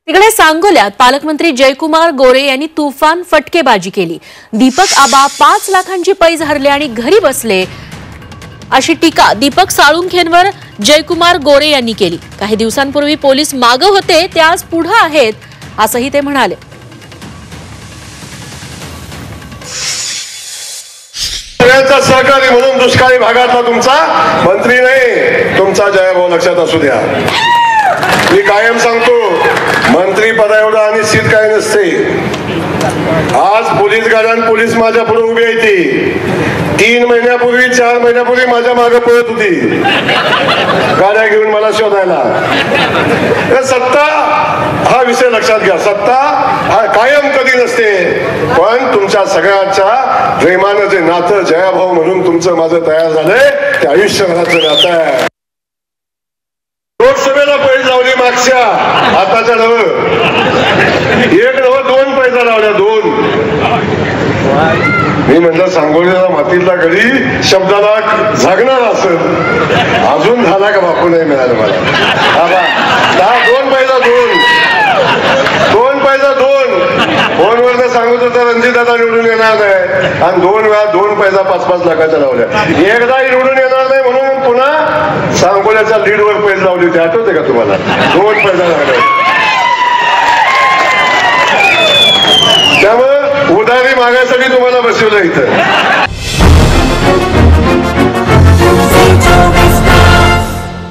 तिकडे सांगोल्यात पालकमंत्री जयकुमार गोरे यांनी तुफान फटकेबाजी केली। दीपक आबा 5 लाखांची पैज हरले आणि घरी बसले अशी टीका दीपक साळुंखेंवर जयकुमार गोरे यांनी केली। काही दिवसांपूर्वी पोलीस मागे होते ते आज पुढे आहेत असंही ते म्हणाले। सगळ्यांचा सहकारी म्हणून दुष्काळी भागातला तुमचा मंत्री नाही, तुमचा जयभाऊ लक्षात असू द्या। मी कायम सांगतो मंत्री पदा एवढं अनिश्चित काय नसते। आज पोलीस गाड्यान पोलीस माझ्या पुढे उभी होती, 3 महिन्यापूर्वी 4 महिन्यापूर्वी माझ्या मागे पळत होती गाड्या घेऊन मला शोधायला। सत्ता हा विषय लक्षात घ्या, सत्ता हा कायम कधी नसते, पण तुमच्या सगळ्यांच्या प्रेमानं जे नातं जयाभाऊ म्हणून तुमचं माझं तयार झालंय ते आयुष्यभराचं नातं आहे। लोकसभेला पैज लावली मागच्या, आताच्या नवं 2 पैसा लावल्या 2। मी म्हटलं सांगोलीला मातीतला गडी शब्दाला झागणार असत, अजून झाला का बापू नाही मिळालं मला। 2 पैसा 2 फोनवर सांगत होता रणजितदादा निवडून येणार नाही आणि 2 वेळा 2 पैसा 5-5 लाखाच्या लावल्या। एकदा निवडून येणार नाही म्हणून पुन्हा सांगोल्याच्या लीडवर पैज लावली होती, आठवते का तुम्हाला? 2 पैसा लागला। त्यामुळे उधारी मागायसाठी तुम्हाला बसवलं इथं।